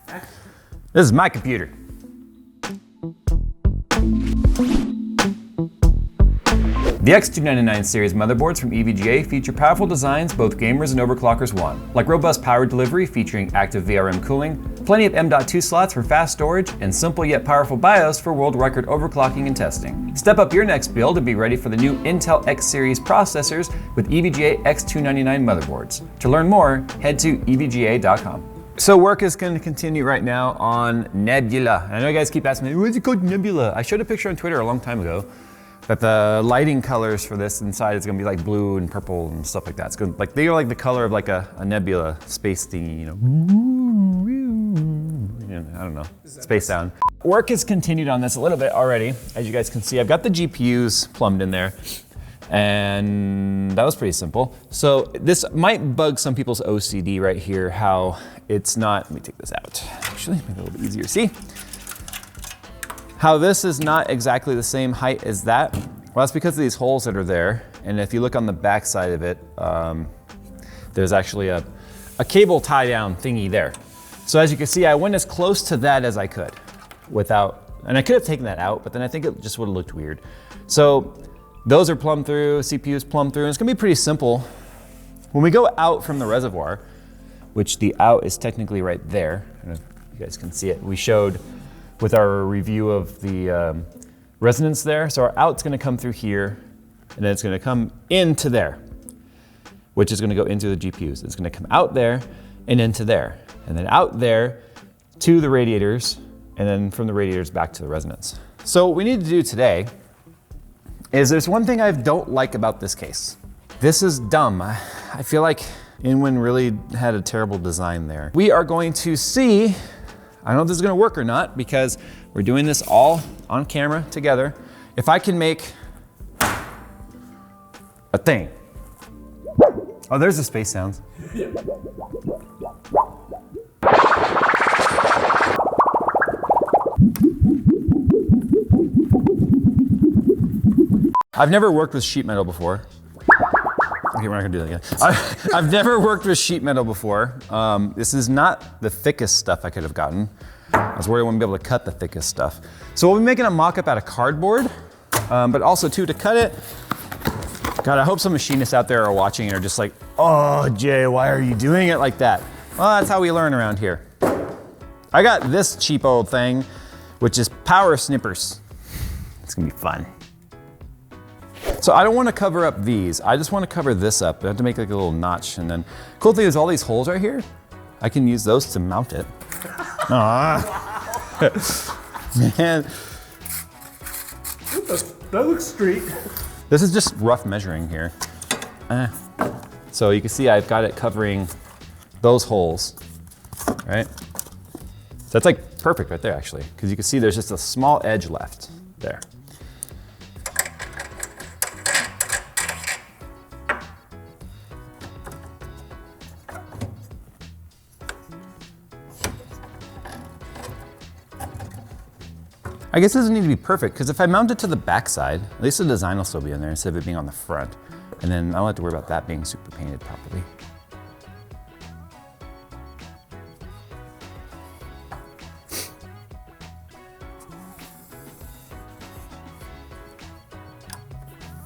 This is my computer. The X299 series motherboards from EVGA feature powerful designs both gamers and overclockers want, like robust power delivery featuring active VRM cooling, plenty of M.2 slots for fast storage, and simple yet powerful BIOS for world record overclocking and testing. Step up your next build and be ready for the new Intel X series processors with EVGA X299 motherboards. To learn more, head to evga.com. So work is going to continue right now on Nebula. I know you guys keep asking me, what's it called Nebula? I showed a picture on Twitter a long time ago. But the lighting colors for this inside is gonna be like blue and purple and stuff like that. It's gonna, like, they are like the color of like a nebula space thingy, you know. I don't know, space sound. Work has continued on this a little bit already. As you guys can see, I've got the GPUs plumbed in there, and that was pretty simple. So this might bug some people's OCD right here, how it's not, let me take this out, actually, make it a little bit easier to see. How this is not exactly the same height as that, well, that's because of these holes that are there. And if you look on the back side of it, there's actually a cable tie down thingy there. So as you can see, I went as close to that as I could without, and I could have taken that out, but then I think it just would have looked weird. So those are plumbed through, CPU is plumbed through, and it's gonna be pretty simple. When we go out from the reservoir, which the out is technically right there, I don't know if you guys can see it, we showed with our review of the resonance there. So our out's gonna come through here, and then it's gonna come into there, which is gonna go into the GPUs. It's gonna come out there and into there, and then out there to the radiators, and then from the radiators back to the resonance. So what we need to do today is there's one thing I don't like about this case. This is dumb. I feel like Inwin really had a terrible design there. We are going to see, I don't know if this is gonna work or not because we're doing this all on camera together. If I can make a thing. Oh, there's the space sounds. I've never worked with sheet metal before. Okay, we're not gonna do that again. I've never worked with sheet metal before. This is not the thickest stuff I could have gotten. I was worried I wouldn't be able to cut the thickest stuff. So we'll be making a mock-up out of cardboard, but also too, to cut it, God, I hope some machinists out there are watching and are just like, oh, Jay, why are you doing it like that? Well, that's how we learn around here. I got this cheap old thing, which is power snippers. It's gonna be fun. So I don't want to cover up these. I just want to cover this up. I have to make like a little notch, and then cool thing is all these holes right here, I can use those to mount it. Man. That looks straight. This is just rough measuring here. So you can see I've got it covering those holes, right? So that's like perfect right there actually, because you can see there's just a small edge left there. I guess it doesn't need to be perfect, because if I mount it to the back side, at least the design will still be in there instead of it being on the front. And then I don't have to worry about that being super painted properly.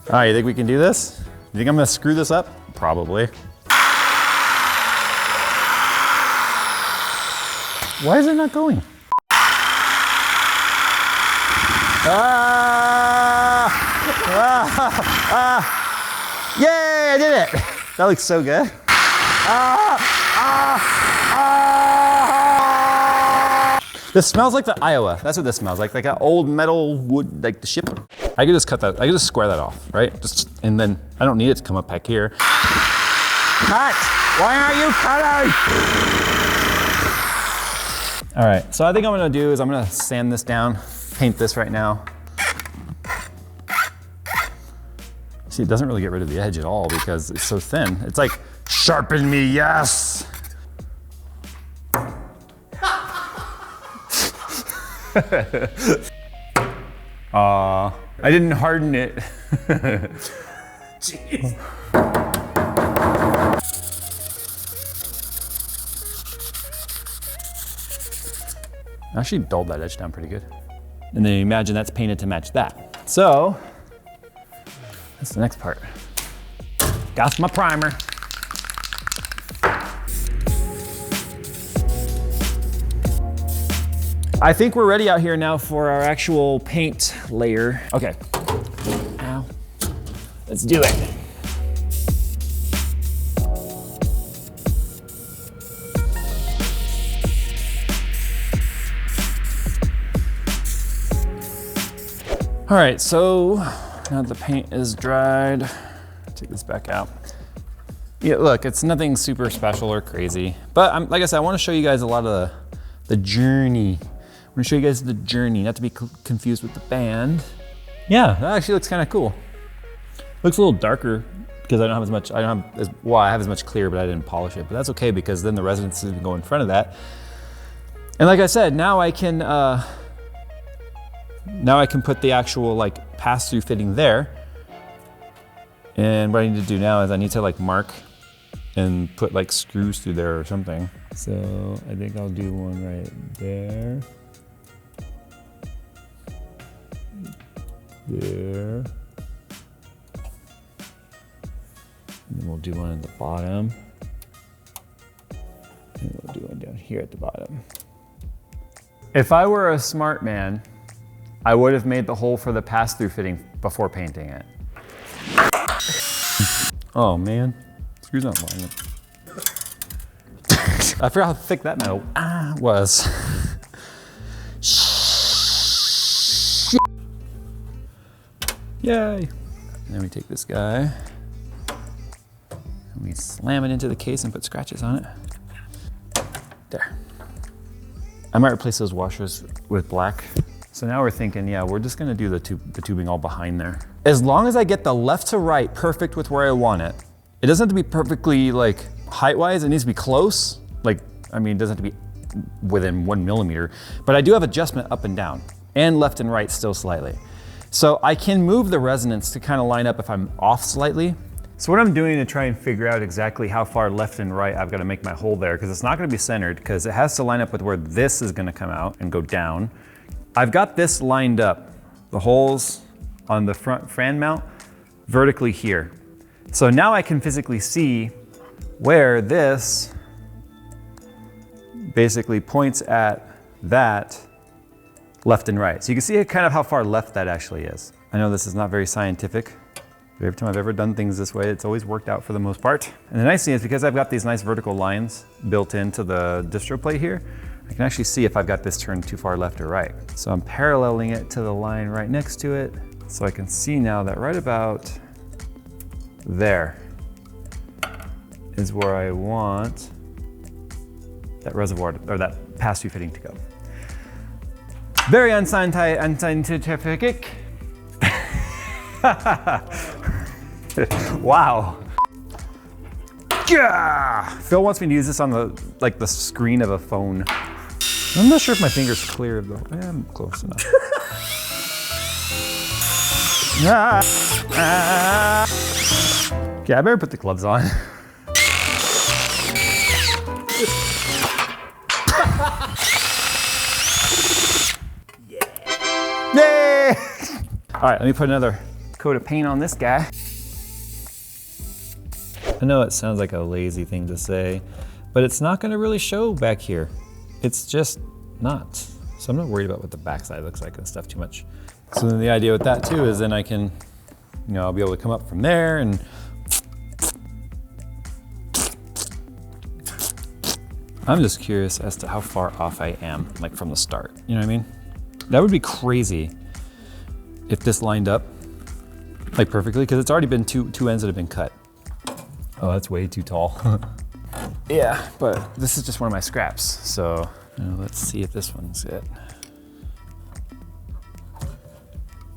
All right, you think we can do this? You think I'm gonna screw this up? Probably. Why is it not going? Yay, I did it. That looks so good. This smells like the Iowa. That's what this smells like an old metal wood, like the ship. I could just cut that, I could just square that off, right? Just, and then I don't need it to come up back here. Cut! Why aren't you cutting? All right, so I think I'm gonna do is I'm gonna sand this down, paint this right now. See, it doesn't really get rid of the edge at all because it's so thin. It's like, sharpen me, yes! I didn't harden it. Jeez. Actually dulled that edge down pretty good. And then imagine that's painted to match that. So, that's the next part. Got my primer. I think we're ready out here now for our actual paint layer. Okay, now let's do it. All right, so now that the paint is dried, take this back out. Yeah, look, it's nothing super special or crazy, but like I said, I want to show you guys a lot of the journey. I'm gonna show you guys the journey, not to be confused with the band. Yeah, that actually looks kind of cool. Looks a little darker because I don't have as much, I have as much clear, but I didn't polish it, but that's okay because then the resonance is gonna go in front of that. And like I said, now I can put the actual like pass-through fitting there. And what I need to do now is I need to like mark and put like screws through there or something. So I think I'll do one right there. There. And then we'll do one at the bottom. And we'll do one down here at the bottom. If I were a smart man, I would have made the hole for the pass-through fitting before painting it. Oh man, screws not lining up. I forgot how thick that metal was. Yay. And then we take this guy and we slam it into the case and put scratches on it. There. I might replace those washers with black. So now we're thinking, yeah, we're just gonna do the tubing all behind there. As long as I get the left to right perfect with where I want it, it doesn't have to be perfectly like height-wise, it needs to be close. Like, I mean, it doesn't have to be within 1 millimeter, but I do have adjustment up and down and left and right still slightly. So I can move the resonance to kind of line up if I'm off slightly. So what I'm doing to try and figure out exactly how far left and right I've got to make my hole there, because it's not going to be centered, because it has to line up with where this is going to come out and go down. I've got this lined up, the holes on the front fan mount vertically here. So now I can physically see where this basically points at that left and right. So you can see kind of how far left that actually is. I know this is not very scientific, but every time I've ever done things this way, it's always worked out for the most part. And the nice thing is because I've got these nice vertical lines built into the distro plate here, I can actually see if I've got this turned too far left or right. So I'm paralleling it to the line right next to it. So I can see now that right about there is where I want that reservoir, or that pass-through fitting to go. Very unscientific. Wow. Yeah. Phil wants me to use this on the screen of a phone. I'm not sure if my finger's clear of the, I'm close enough. Okay, I better put the gloves on. Yay! All right, let me put another coat of paint on this guy. I know it sounds like a lazy thing to say, but it's not gonna really show back here. It's just not. So I'm not worried about what the backside looks like and stuff too much. So then the idea with that too is then I can, you know, I'll be able to come up from there and I'm just curious as to how far off I am, like from the start. You know what I mean? That would be crazy if this lined up like perfectly, because it's already been two ends that have been cut. Oh, that's way too tall. Yeah, but this is just one of my scraps. So let's see if this one's it.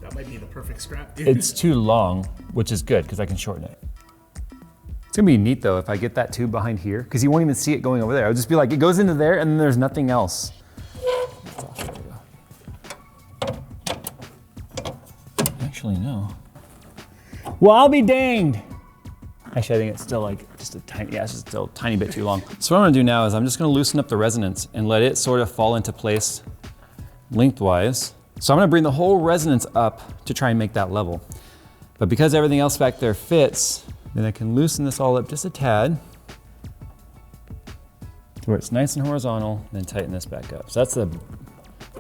That might be the perfect scrap. It's too long, which is good because I can shorten it. It's gonna be neat though if I get that tube behind here, because you won't even see it going over there. I'll just be like, it goes into there and then there's nothing else. Actually, no. Well, I'll be danged. Actually, I think it's still like just a tiny, yeah, it's just still a tiny bit too long. So what I'm gonna do now is I'm just gonna loosen up the resonance and let it sort of fall into place lengthwise. So I'm gonna bring the whole resonance up to try and make that level. But because everything else back there fits, then I can loosen this all up just a tad to where it's nice and horizontal, then tighten this back up. So that's the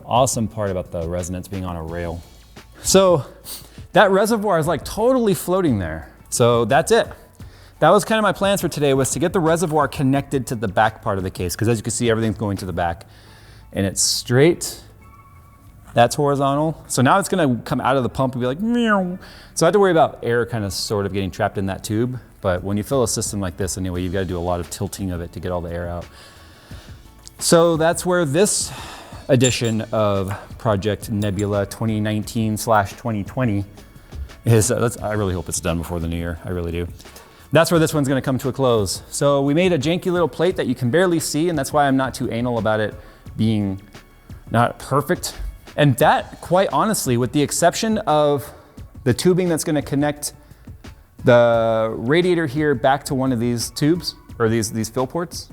awesome part about the resonance being on a rail. So that reservoir is like totally floating there. So that's it. That was kind of my plans for today, was to get the reservoir connected to the back part of the case, because as you can see, everything's going to the back and it's straight. That's horizontal. So now it's gonna come out of the pump and be like, meow. So I have to worry about air kind of sort of getting trapped in that tube. But when you fill a system like this anyway, you've got to do a lot of tilting of it to get all the air out. So that's where this edition of Project Nebula 2019/2020 is. I really hope it's done before the new year. I really do. That's where this one's gonna come to a close. So we made a janky little plate that you can barely see, and that's why I'm not too anal about it being not perfect. And that, quite honestly, with the exception of the tubing that's gonna connect the radiator here back to one of these tubes, or these fill ports,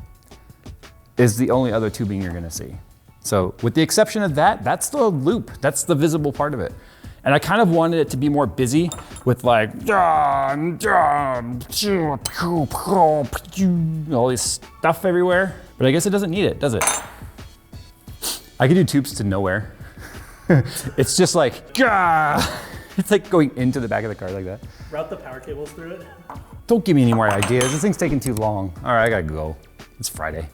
is the only other tubing you're gonna see. So with the exception of that, that's the loop. That's the visible part of it. And I kind of wanted it to be more busy with like, all this stuff everywhere. But I guess it doesn't need it, does it? I could do tubes to nowhere. It's just like, it's like going into the back of the car like that. Route the power cables through it. Don't give me any more ideas. This thing's taking too long. All right, I gotta go. It's Friday.